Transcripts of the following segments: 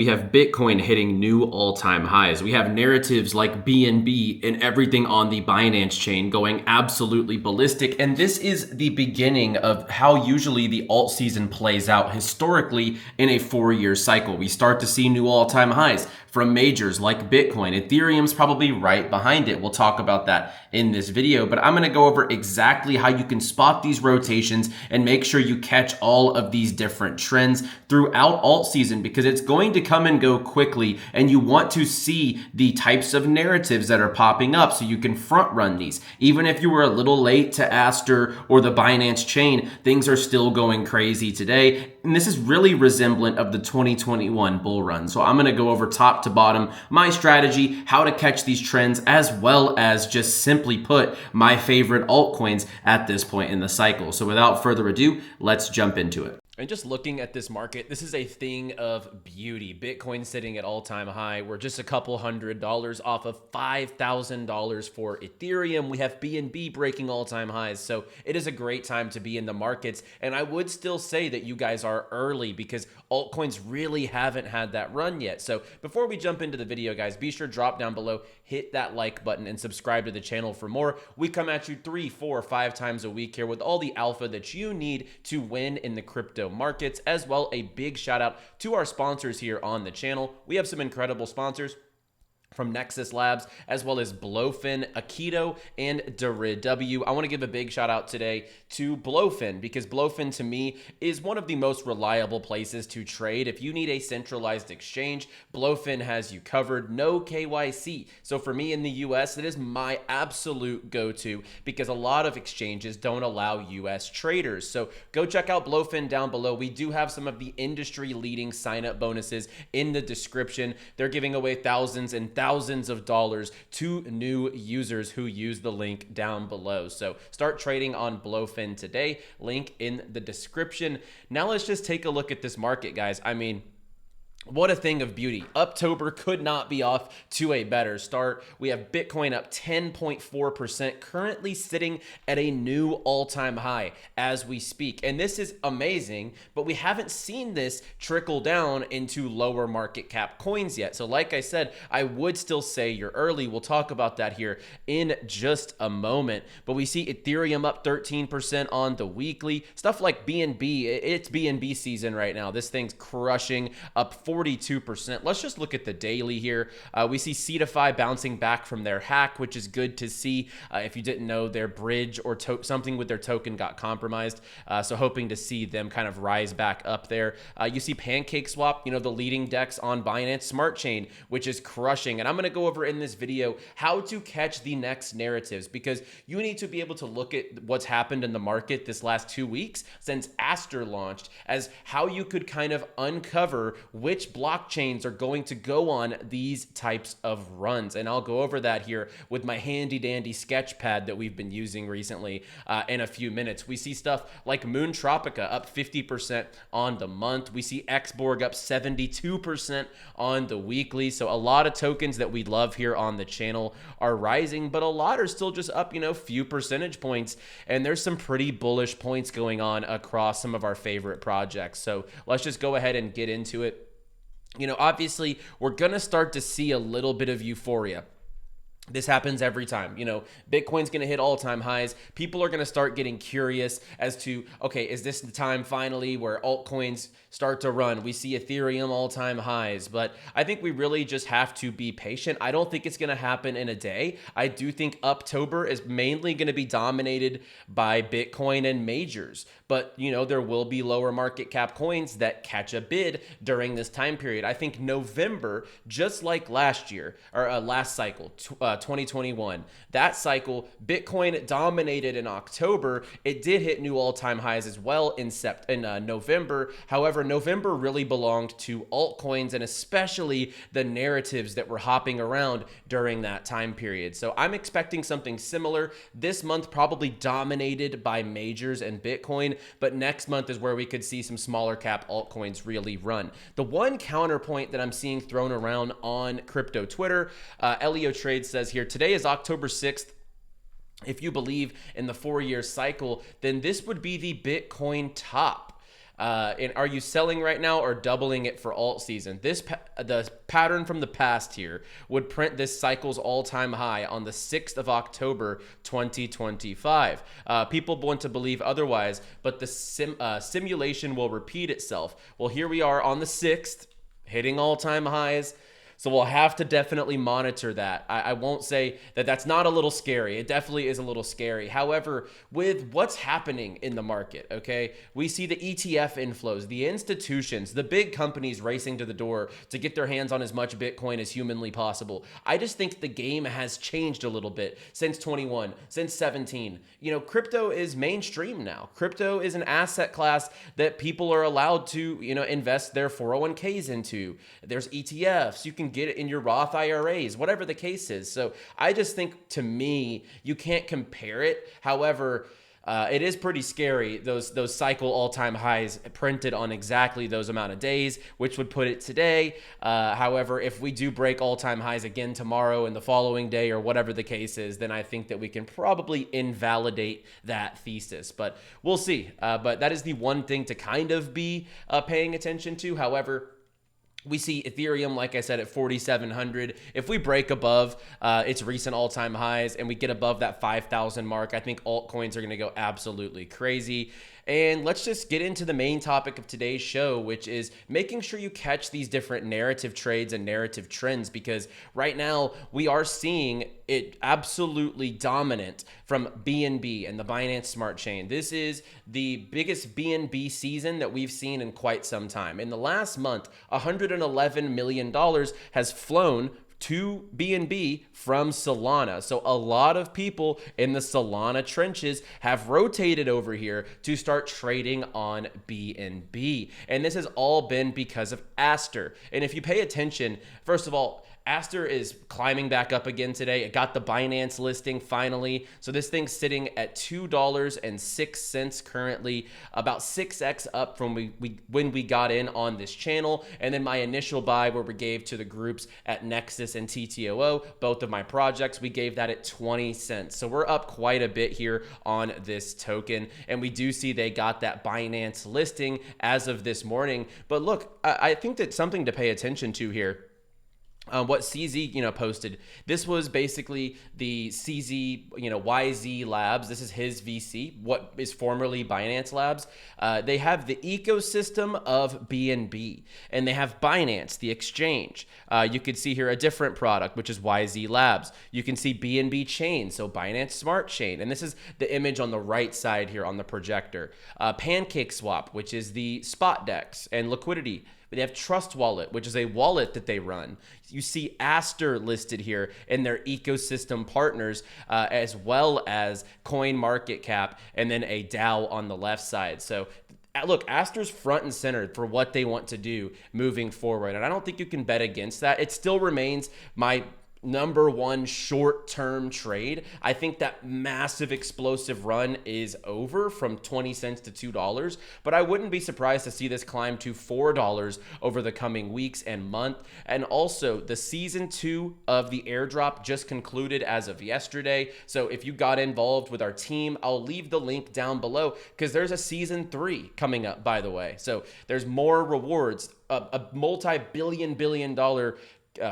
We have Bitcoin hitting new all-time highs. We have narratives like BNB and everything on the Binance chain going absolutely ballistic. And this is the beginning of how usually the alt season plays out historically in a 4-year cycle. We start to see new all-time highs from majors like Bitcoin. Ethereum's probably right behind it. We'll talk about that in this video, but I'm going to go over exactly how you can spot these rotations and make sure you catch all of these different trends throughout alt season, because it's going to come and go quickly, and you want to see the types of narratives that are popping up so you can front run these. Even if you were a little late to Aster or the Binance chain, things are still going crazy today. And this is really resemblant of the 2021 bull run. So I'm going to go over top to bottom my strategy, how to catch these trends, as well as just simply put my favorite altcoins at this point in the cycle. So without further ado, let's jump into it. And just looking at this market, this is a thing of beauty. Bitcoin sitting at all-time high. We're just a couple $100 off of $5,000 for Ethereum. We have BNB breaking all-time highs. So it is a great time to be in the markets. And I would still say that you guys are early because altcoins really haven't had that run yet. So before we jump into the video, guys, be sure to drop down below, hit that like button, and subscribe to the channel for more. We come at you 3, 4, 5 times a week here with all the alpha that you need to win in the crypto markets. As well, a big shout out to our sponsors here on the channel. We have some incredible sponsors from Nexus Labs, as well as Blowfin, Aikido, and 𝗕𝗟𝗢𝗙. I want to give a big shout out today to Blowfin, because Blowfin to me is one of the most reliable places to trade. If you need a centralized exchange, Blowfin has you covered. No KYC. So for me in the US, it is my absolute go-to, because a lot of exchanges don't allow US traders. So go check out Blowfin down below. We do have some of the industry leading sign-up bonuses in the description. They're giving away thousands and thousands of dollars to new users who use the link down below. So start trading on Blowfin today. Link in the description. Now let's just take a look at this market, guys. I mean, what a thing of beauty. Uptober could not be off to a better start. We have Bitcoin up 10.4%, currently sitting at a new all-time high as we speak. And this is amazing, but we haven't seen this trickle down into lower market cap coins yet. So like I said, I would still say you're early. We'll talk about that here in just a moment. But we see Ethereum up 13% on the weekly. Stuff like BNB, it's BNB season right now. This thing's crushing, up 42%. Let's just look at the daily here. We see 𝗔𝗂𝘁𝗄 bouncing back from their hack, which is good to see. If you didn't know, their bridge or something with their token got compromised. So hoping to see them kind of rise back up there. You see PancakeSwap, you know, the leading DEX on Binance Smart Chain, which is crushing. And I'm going to go over in this video how to catch the next narratives, because you need to be able to look at what's happened in the market this last 2 weeks since Aster launched, as how you could kind of uncover which blockchains are going to go on these types of runs. And I'll go over that here with my handy dandy sketch pad that we've been using recently in a few minutes. We see stuff like Moontropica up 50% on the month. We see XBorg up 72% on the weekly. So a lot of tokens that we love here on the channel are rising, but a lot are still just up, you know, few percentage points. And there's some pretty bullish points going on across some of our favorite projects. So let's just go ahead and get into it. You know, obviously, we're going to start to see a little bit of euphoria. This happens every time. You know, Bitcoin's going to hit all-time highs. People are going to start getting curious as to, okay, is this the time finally where altcoins start to run? We see Ethereum all-time highs, but I think we really just have to be patient. I don't think it's going to happen in a day. I do think Uptober is mainly going to be dominated by Bitcoin and majors, but, you know, there will be lower market cap coins that catch a bid during this time period. I think November, just like last year, or last cycle, 2021, that cycle, Bitcoin dominated in October. It did hit new all-time highs as well in November. However, November really belonged to altcoins, and especially the narratives that were hopping around during that time period. So I'm expecting something similar. This month probably dominated by majors and Bitcoin, but next month is where we could see some smaller cap altcoins really run. The one counterpoint that I'm seeing thrown around on crypto Twitter, Elio Trade says here, today is October 6th. If you believe in the 4-year cycle, then this would be the Bitcoin top. And are you selling right now or doubling it for alt season? The pattern from the past here would print this cycle's all-time high on the 6th of October 2025. People want to believe otherwise, but the simulation will repeat itself. Well, here we are on the 6th, hitting all-time highs. So we'll have to definitely monitor that. I won't say that that's not a little scary. It definitely is a little scary. However, with what's happening in the market, okay, we see the ETF inflows, the institutions, the big companies racing to the door to get their hands on as much Bitcoin as humanly possible. I just think the game has changed a little bit since 21, since 17. You know, crypto is mainstream now. Crypto is an asset class that people are allowed to, you know, invest their 401ks into. There's ETFs. You can get it in your Roth IRAs, whatever the case is. So I just think, to me, you can't compare it. However, it is pretty scary, those cycle all-time highs printed on exactly those amount of days, which would put it today. However, if we do break all-time highs again tomorrow and the following day or whatever the case is, then I think that we can probably invalidate that thesis. But we'll see. But that is the one thing to kind of be paying attention to. However, we see Ethereum, like I said, at 4,700. If we break above its recent all-time highs and we get above that 5,000 mark, I think altcoins are going to go absolutely crazy. And let's just get into the main topic of today's show, which is making sure you catch these different narrative trades and narrative trends, because right now we are seeing it absolutely dominant from BNB and the Binance Smart Chain. This is the biggest BNB season that we've seen in quite some time. In the last month, $111 million has flown to BNB from Solana. So a lot of people in the Solana trenches have rotated over here to start trading on BNB. And this has all been because of Aster. And if you pay attention, first of all, Aster is climbing back up again today. It got the Binance listing finally. So this thing's sitting at $2.06 currently, about 6x up from when we got in on this channel. And then my initial buy where we gave to the groups at Nexus and TTOO, both of my projects, we gave that at 20 cents. So we're up quite a bit here on this token. And we do see they got that Binance listing as of this morning. But look, I think that something to pay attention to here. What CZ, posted. This was basically the CZ, YZ Labs. This is his VC, what is formerly Binance Labs. They have the ecosystem of BNB, and they have Binance, the exchange. You could see here a different product, which is YZ Labs. You can see BNB Chain, so Binance Smart Chain. And this is the image on the right side here on the projector. Pancake Swap, which is the spot DEX and liquidity. They have Trust Wallet, which is a wallet that they run. You see Aster listed here in their ecosystem partners, as well as CoinMarketCap, and then a DAO on the left side. So look, Aster's front and center for what they want to do moving forward. And I don't think you can bet against that. It still remains my number one short-term trade. I think that massive explosive run is over from 20 cents to $2, but I wouldn't be surprised to see this climb to $4 over the coming weeks and month. And also, the season 2 of the airdrop just concluded as of yesterday. So if you got involved with our team, I'll leave the link down below, because there's a season 3 coming up, by the way. So there's more rewards. A multi-billion dollar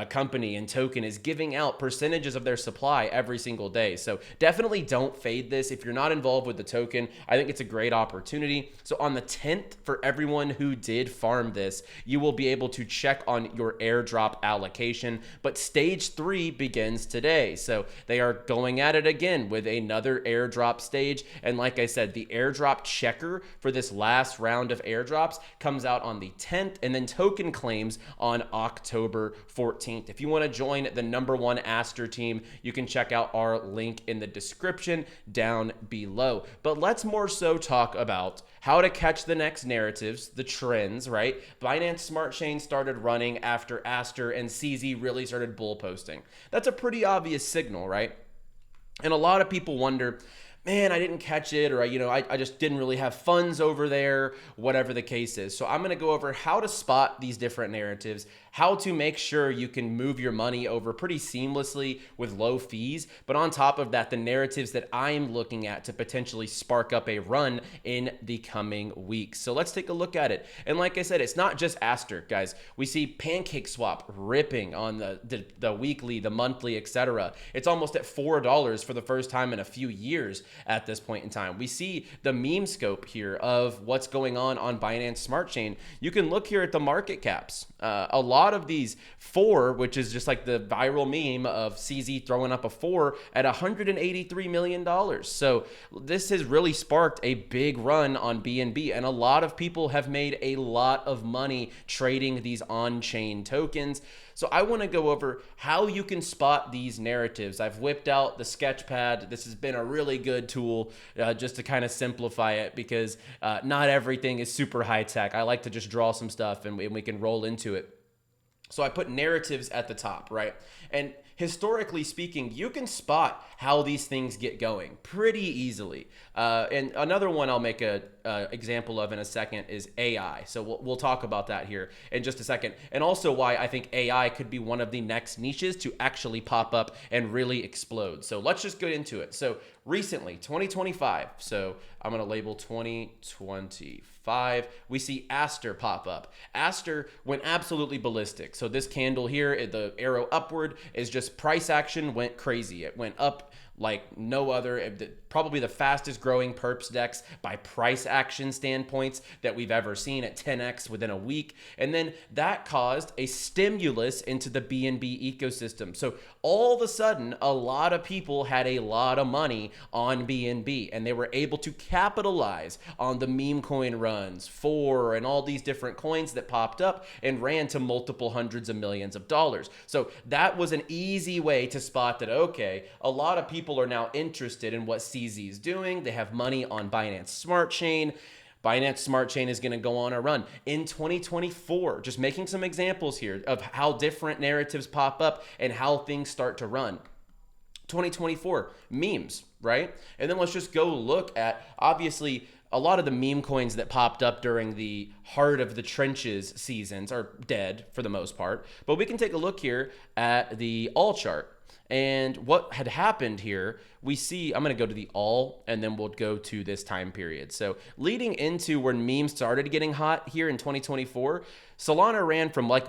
company and token is giving out percentages of their supply every single day. So definitely don't fade this. If you're not involved with the token, I think it's a great opportunity. So on the 10th, for everyone who did farm this, you will be able to check on your airdrop allocation. But stage 3 begins today. So they are going at it again with another airdrop stage. And like I said, the airdrop checker for this last round of airdrops comes out on the 10th, and then token claims on October 14th. If you want to join the #1 Aster team, you can check out our link in the description down below. But let's more so talk about how to catch the next narratives, the trends, right? Binance Smart Chain started running after Aster and CZ really started bull posting. That's a pretty obvious signal, right? And a lot of people wonder, man, I didn't catch it, or I just didn't really have funds over there, whatever the case is. So I'm going to go over how to spot these different narratives, how to make sure you can move your money over pretty seamlessly with low fees. But on top of that, the narratives that I'm looking at to potentially spark up a run in the coming weeks. So let's take a look at it. And like I said, it's not just Aster, guys. We see Pancake Swap ripping on the weekly, the monthly, etc. It's almost at $4 for the first time in a few years at this point in time. We see the meme scope here of what's going on Binance Smart Chain. You can look here at the market caps. A lot of these which is just like the viral meme of CZ throwing up a 4 at $183 million. So this has really sparked a big run on BNB, and a lot of people have made a lot of money trading these on-chain tokens. So I want to go over how you can spot these narratives. I've whipped out the Sketchpad. This has been a really good tool just to kind of simplify it, because not everything is super high tech. I like to just draw some stuff and we can roll into it. So I put narratives at the top, right? And historically speaking, you can spot how these things get going pretty easily. And another one I'll make a example of in a second is AI. So we'll talk about that here in just a second. And also why I think AI could be one of the next niches to actually pop up and really explode. So let's just get into it. So recently, 2025. So I'm going to label 2025. We see Aster pop up. Aster went absolutely ballistic. So this candle here, the arrow upward, is just price action went crazy. It went up like no other, probably the fastest growing perps dex by price action standpoints that we've ever seen at 10x within a week. And then that caused a stimulus into the BNB ecosystem. So all of a sudden, a lot of people had a lot of money on BNB, and they were able to capitalize on the meme coin runs, and all these different coins that popped up and ran to multiple hundreds of millions of dollars. So that was an easy way to spot that, okay, a lot of people are now interested in what CZ is doing. They have money on Binance Smart Chain. Binance Smart Chain is going to go on a run in 2024. Just making some examples here of how different narratives pop up and how things start to run. 2024, memes, right? And then let's just go look at, obviously, a lot of the meme coins that popped up during the heart of the trenches seasons are dead for the most part. But we can take a look here at the all chart. And what had happened here, we see, I'm going to go to the all, and then we'll go to this time period. So leading into when memes started getting hot here in 2024, Solana ran from, like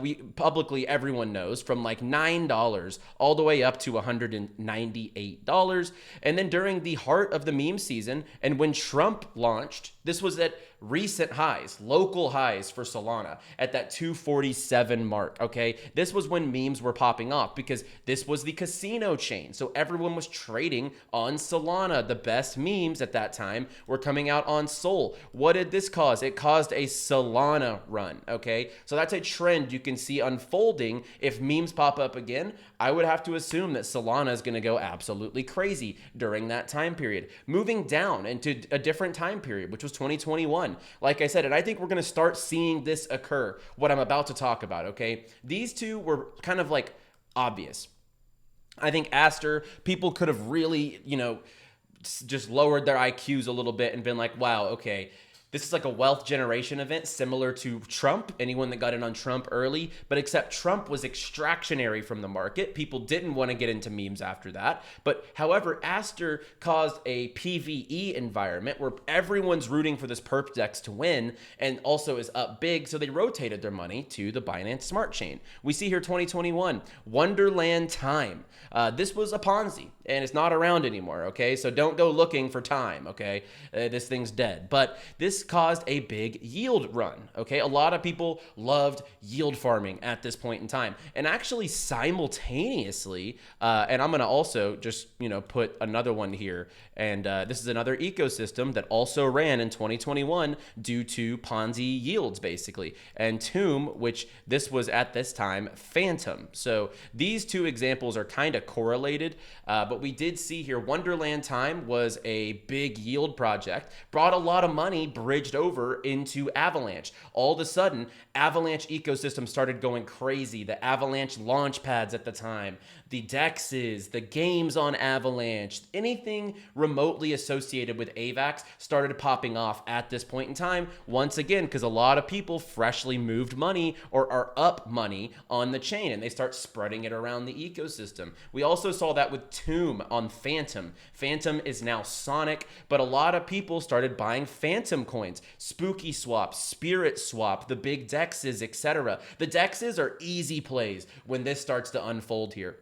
everyone knows, from like $9 all the way up to $198. And then during the heart of the meme season, and when Trump launched, this was at recent highs, local highs for Solana at that 247 mark, okay? This was when memes were popping off, because this was the casino chain. So everyone was trading on Solana. The best memes at that time were coming out on Sol. What did this cause? It caused a Solana run, okay? So that's a trend you can see unfolding. If memes pop up again, I would have to assume that Solana is going to go absolutely crazy during that time period. Moving down into a different time period, which was 2021. Like I said, and I think we're going to start seeing this occur, what I'm about to talk about, okay? These two were kind of like obvious. I think Aster, people could have really, just lowered their IQs a little bit and been like, wow, okay, this is like a wealth generation event similar to Trump, anyone that got in on Trump early, but except Trump was extractionary from the market. People didn't want to get into memes after that. But however, Aster caused a PvE environment where everyone's rooting for this perp dex to win and also is up big. So they rotated their money to the Binance Smart Chain. We see here 2021, Wonderland Time. This was a Ponzi and it's not around anymore, okay? So don't go looking for time, okay? This thing's dead. But this caused a big yield run, okay? A lot of people loved yield farming at this point in time. And actually simultaneously, and I'm gonna also just, put another one here. And this is another ecosystem that also ran in 2021 due to Ponzi yields, basically. And Tomb, which this was at this time, Phantom. So these two examples are kind of correlated, but we did see here Wonderland Time was a big yield project, brought a lot of money, bridged over into Avalanche. All of a sudden, Avalanche ecosystem started going crazy. The Avalanche launch pads at the time, the dexes, the games on Avalanche, anything remotely associated with AVAX started popping off at this point in time. Once again, because a lot of people freshly moved money or are up money on the chain, and they start spreading it around the ecosystem. We also saw that with Tomb on Phantom. Phantom is now Sonic, but a lot of people started buying Phantom coins. Spooky Swap, Spirit Swap, the big dexes, etc. The dexes are easy plays when this starts to unfold here.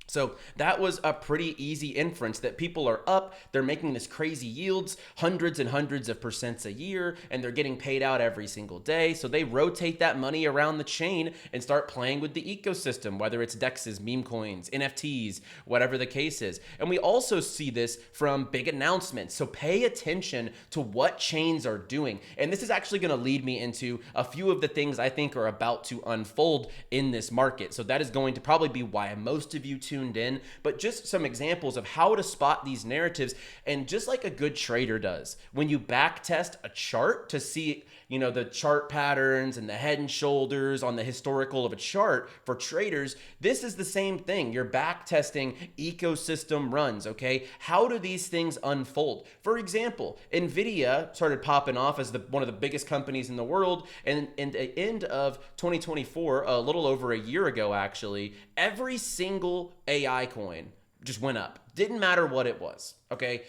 So that was a pretty easy inference that people are up, they're making this crazy yields, hundreds and hundreds of percents a year, and they're getting paid out every single day. So they rotate that money around the chain and start playing with the ecosystem, whether it's dexes, meme coins, NFTs, whatever the case is. And we also see this from big announcements. So pay attention to what chains are doing. And this is actually going to lead me into a few of the things I think are about to unfold in this market. So that is going to probably be why most of you tuned in, but just some examples of how to spot these narratives. And just like a good trader does, when you back test a chart to see, you know, the chart patterns and the head and shoulders on the historical of a chart for traders, this is the same thing. You're back testing ecosystem runs, okay? How do these things unfold? For example, NVIDIA started popping off as one of the biggest companies in the world, and in the end of 2024, a little over a year ago actually, every single AI coin just went up. Didn't matter what it was, okay?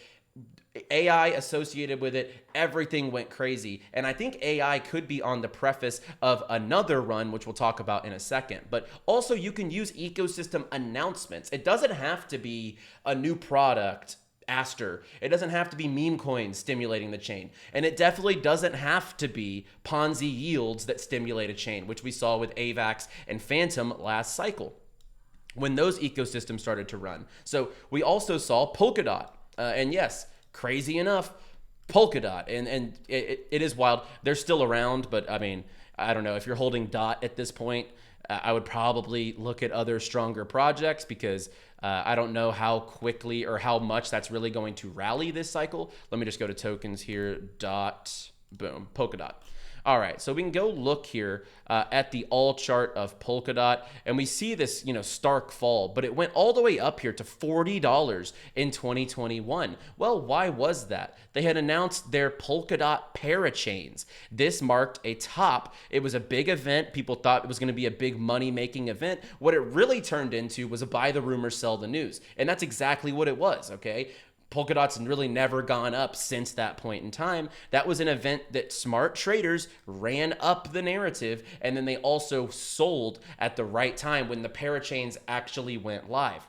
AI associated with it, everything went crazy. And I think AI could be on the preface of another run, which we'll talk about in a second. But also you can use ecosystem announcements. It doesn't have to be a new product, Aster. It doesn't have to be meme coins stimulating the chain. And it definitely doesn't have to be Ponzi yields that stimulate a chain, which we saw with AVAX and Phantom last cycle when those ecosystems started to run. So we also saw Polkadot. And yes, crazy enough, Polkadot, and it is wild. They're still around, but I mean, I don't know. If you're holding DOT at this point, I would probably look at other stronger projects because I don't know how quickly or how much that's really going to rally this cycle. Let me just go to tokens here. DOT, boom, Polkadot. All right, so we can go look here at the all chart of Polkadot, and we see this, you know, stark fall, but it went all the way up here to $40 in 2021. Well, why was that? They had announced their Polkadot parachains. This marked a top. It was a big event. People thought it was going to be a big money-making event. What it really turned into was a buy the rumor, sell the news, and that's exactly what it was, okay? Polkadot's really never gone up since that point in time. That was an event that smart traders ran up the narrative, and then they also sold at the right time when the parachains actually went live.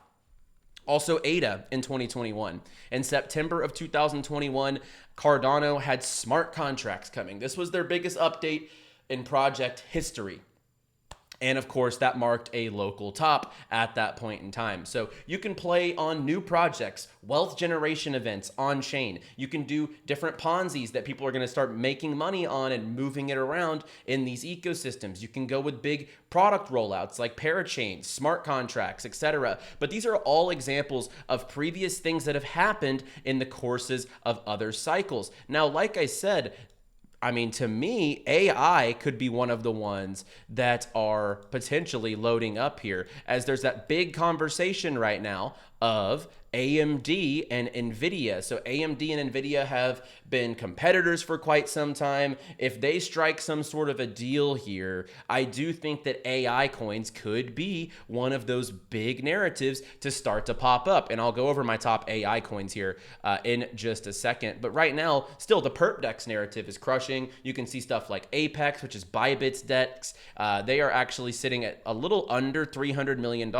Also ADA in 2021. In September of 2021, Cardano had smart contracts coming. This was their biggest update in project history. And of course, that marked a local top at that point in time. So you can play on new projects, wealth generation events on chain. You can do different Ponzi's that people are going to start making money on and moving it around in these ecosystems. You can go with big product rollouts like parachains, smart contracts, etc. But these are all examples of previous things that have happened in the courses of other cycles. Now, like I said, I mean, to me, AI could be one of the ones that are potentially loading up here, as there's that big conversation right now of AMD and NVIDIA. So AMD and NVIDIA have been competitors for quite some time. If they strike some sort of a deal here, I do think that AI coins could be one of those big narratives to start to pop up. And I'll go over my top AI coins here in just a second. But right now, still the perp.dex narrative is crushing. You can see stuff like Apex, which is Bybit's DEX. They are actually sitting at a little under $300 million,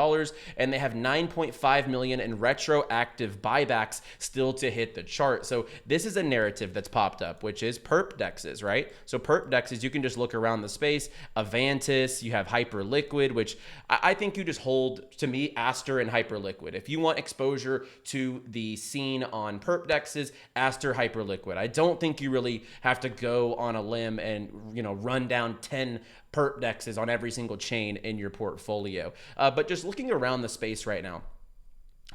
and they have 9.5 million in retroactive buybacks still to hit the chart. So this is a narrative that's popped up, which is perp dexes, right? So perp dexes, you can just look around the space. Avantis, you have Hyperliquid, which I think you just hold, to me, Aster and Hyperliquid. If you want exposure to the scene on perp dexes, Aster, Hyperliquid. I don't think you really have to go on a limb and, you know, run down 10 perp dexes on every single chain in your portfolio. But just looking around the space right now,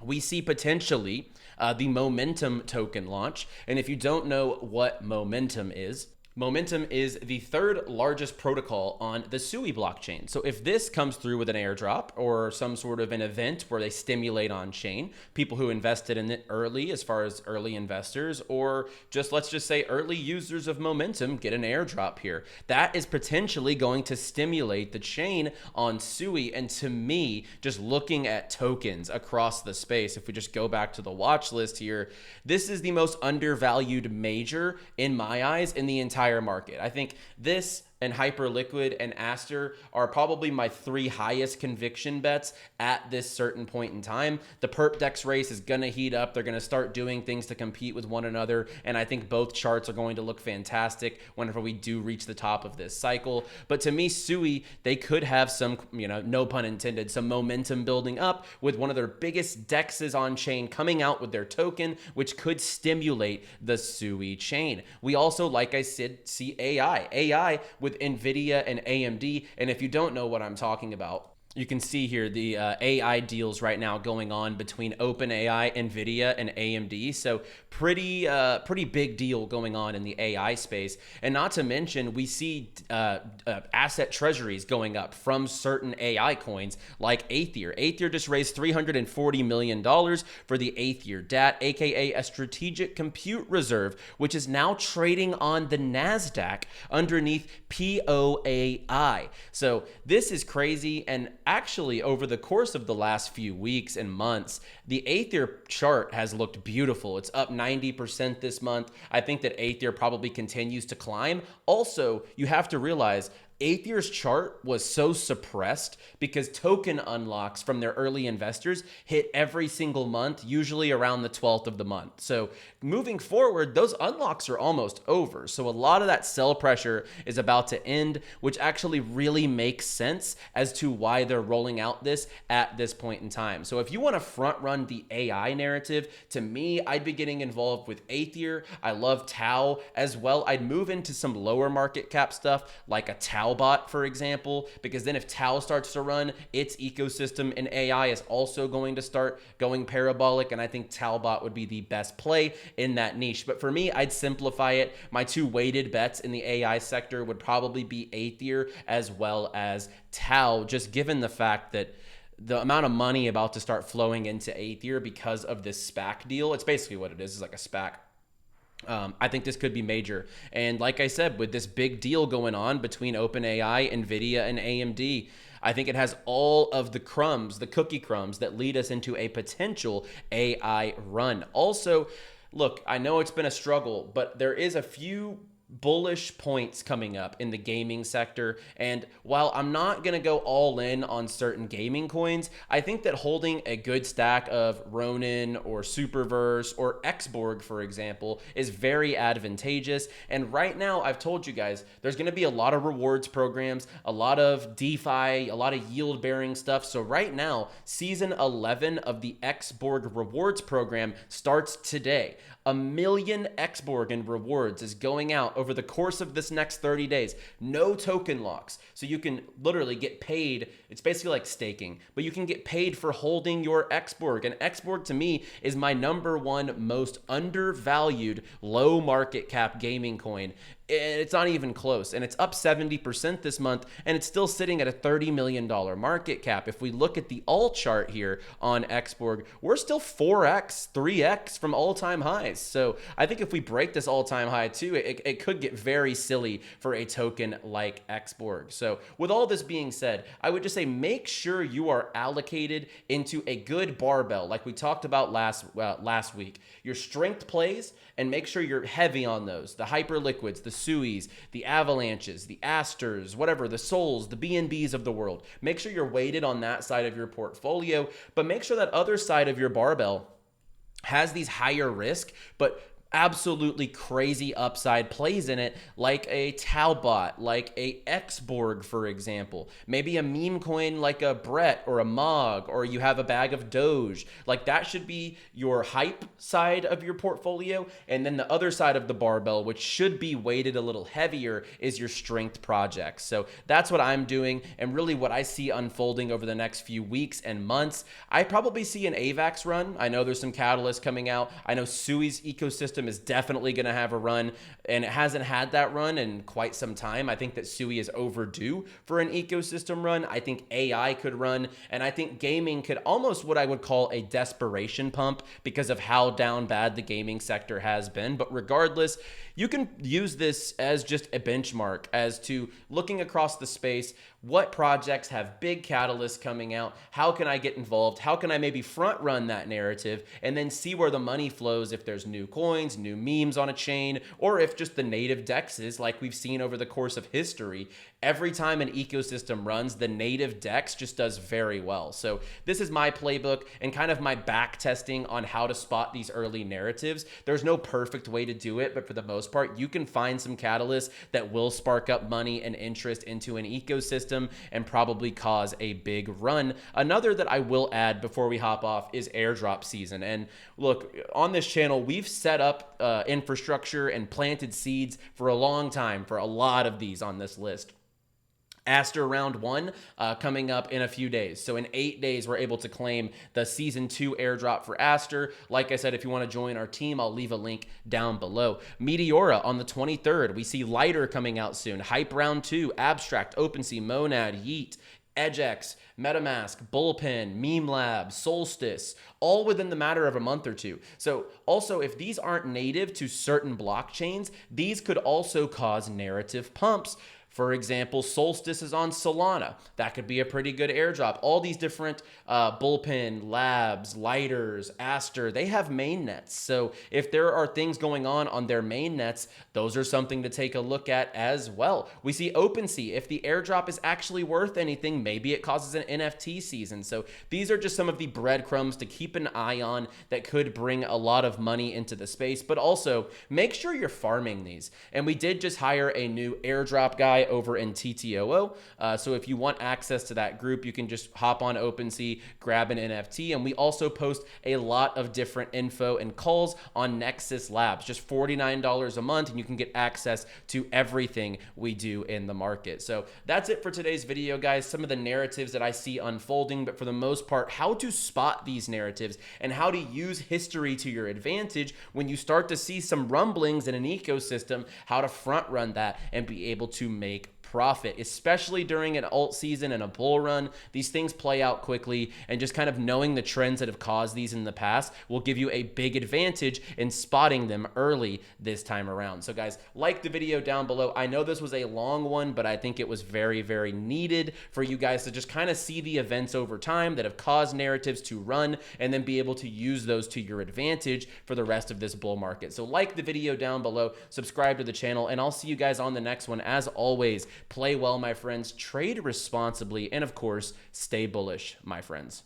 we see potentially the Momentum token launch. And if you don't know what Momentum is the third largest protocol on the 𝗬𝗎 blockchain. So if this comes through with an airdrop or some sort of an event where they stimulate on chain, people who invested in it early, as far as early investors, or just let's just say early users of Momentum get an airdrop here, that is potentially going to stimulate the chain on 𝗬𝗎. And to me, just looking at tokens across the space, if we just go back to the watch list here, this is the most undervalued major in my eyes in the entire market. I think this and Hyperliquid and Aster are probably my three highest conviction bets at this certain point in time. The perp dex race is going to heat up. They're going to start doing things to compete with one another. And I think both charts are going to look fantastic whenever we do reach the top of this cycle. But to me, 𝗬𝗎, they could have some, no pun intended, some momentum building up with one of their biggest dexes on chain coming out with their token, which could stimulate the 𝗬𝗎 chain. We also, like I said, see AI with NVIDIA and AMD. And if you don't know what I'm talking about, you can see here the AI deals right now going on between OpenAI, NVIDIA, and AMD. So pretty big deal going on in the AI space. And not to mention, we see asset treasuries going up from certain AI coins like Aether. Aether just raised $340 million for the Aether DAT, aka a strategic compute reserve, which is now trading on the NASDAQ underneath POAI. So this is crazy. And actually, over the course of the last few weeks and months, the Aether chart has looked beautiful. It's up 90% this month. I think that Aether probably continues to climb. Also, you have to realize Aether's chart was so suppressed because token unlocks from their early investors hit every single month, usually around the 12th of the month. So moving forward, those unlocks are almost over. So a lot of that sell pressure is about to end, which actually really makes sense as to why they're rolling out this at this point in time. So if you want to front run the AI narrative, to me, I'd be getting involved with Aether. I love 𝗬 as well. I'd move into some lower market cap stuff like a 𝗬bot, for example, because then if 𝗬 starts to run, its ecosystem in AI is also going to start going parabolic, and I think 𝗬bot would be the best play in that niche. But for me, I'd simplify it. My two weighted bets in the AI sector would probably be Aether as well as 𝗬, just given the fact that the amount of money about to start flowing into Aether because of this SPAC deal. It's basically what it is. It's like a SPAC. I think this could be major. And like I said, with this big deal going on between OpenAI, NVIDIA, and AMD, I think it has all of the crumbs, the cookie crumbs that lead us into a potential AI run. Also, look, I know it's been a struggle, but there is a few bullish points coming up in the gaming sector. And while I'm not going to go all in on certain gaming coins, I think that holding a good stack of Ronin or Superverse or 𝗥𝗵𝗄, for example, is very advantageous. And right now, I've told you guys, there's going to be a lot of rewards programs, a lot of DeFi, a lot of yield bearing stuff. So right now, season 11 of the 𝗥𝗵𝗄 rewards program starts today. 1 million 𝗥𝗵𝗄 in rewards is going out over the course of this next 30 days. No token locks. So you can literally get paid. It's basically like staking, but you can get paid for holding your 𝗥𝗵𝗄. And 𝗥𝗵𝗄 to me is my #1 most undervalued low market cap gaming coin. It's not even close. And it's up 70% this month, and it's still sitting at a $30 million market cap. If we look at the alt chart here on 𝗥𝗵𝗄, we're still 4x, 3x from all-time highs. So I think if we break this all-time high too, it could get very silly for a token like 𝗥𝗵𝗄. So with all this being said, I would just say make sure you are allocated into a good barbell like we talked about last week. Your strength plays, and make sure you're heavy on those. The Hyperliquids, the 𝗬𝗎s, the Avalanches, the Asters, whatever, the Souls, the BNBs of the world. Make sure you're weighted on that side of your portfolio, but make sure that other side of your barbell has these higher risk, but absolutely crazy upside plays in it, like a 𝗕𝗟𝗢𝗙, like a 𝗧𝗥𝗵𝗁, for example. Maybe a meme coin like a 𝗪𝗏 or a 𝗧𝗥, or you have a bag of Doge. Like that should be your hype side of your portfolio. And then the other side of the barbell, which should be weighted a little heavier, is your strength projects. So that's what I'm doing, and really what I see unfolding over the next few weeks and months. I probably see an AVAX run. I know there's some catalysts coming out. I know 𝗬𝗎's ecosystem is definitely going to have a run, and it hasn't had that run in quite some time. I think that 𝗬𝗎 is overdue for an ecosystem run. I think AI could run, and I think gaming could almost what I would call a desperation pump because of how down bad the gaming sector has been. But regardless, you can use this as just a benchmark as to looking across the space, what projects have big catalysts coming out, how can I get involved, how can I maybe front run that narrative, and then see where the money flows if there's new coins, new memes on a chain, or if just the native dexes like we've seen over the course of history. Every time an ecosystem runs, the native dex just does very well. So this is my playbook and kind of my back testing on how to spot these early narratives. There's no perfect way to do it, but for the most part, you can find some catalysts that will spark up money and interest into an ecosystem and probably cause a big run. Another that I will add before we hop off is airdrop season. And look, on this channel, we've set up infrastructure and planted seeds for a long time for a lot of these on this list. Aster round 1 coming up in a few days. So in 8 days, we're able to claim the season 2 airdrop for Aster. Like I said, if you want to join our team, I'll leave a link down below. Meteora on the 23rd. We see Lighter coming out soon. Hype round 2, Abstract, OpenSea, Monad, Yeet, EdgeX, MetaMask, Bullpen, Meme Lab, Solstice, all within the matter of a month or two. So also, if these aren't native to certain blockchains, these could also cause narrative pumps. For example, Solstice is on Solana. That could be a pretty good airdrop. All these different Bullpen, Labs, Lighters, Aster, they have mainnets. So if there are things going on their mainnets, those are something to take a look at as well. We see OpenSea. If the airdrop is actually worth anything, maybe it causes an NFT season. So these are just some of the breadcrumbs to keep an eye on that could bring a lot of money into the space. But also, make sure you're farming these. And we did just hire a new airdrop guy over in TTOO. So if you want access to that group, you can just hop on OpenSea, grab an NFT. And we also post a lot of different info and calls on Nexus Labs, just $49 a month, and you can get access to everything we do in the market. So that's it for today's video, guys. Some of the narratives that I see unfolding, but for the most part, how to spot these narratives and how to use history to your advantage when you start to see some rumblings in an ecosystem, how to front run that and be able to make profit, especially during an alt season and a bull run. These things play out quickly, and just kind of knowing the trends that have caused these in the past will give you a big advantage in spotting them early this time around. So guys, like the video down below. I know this was a long one, but I think it was very, very needed for you guys to just kind of see the events over time that have caused narratives to run and then be able to use those to your advantage for the rest of this bull market. So like the video down below, subscribe to the channel, and I'll see you guys on the next one. As always, play well, my friends, trade responsibly, and of course, stay bullish, my friends.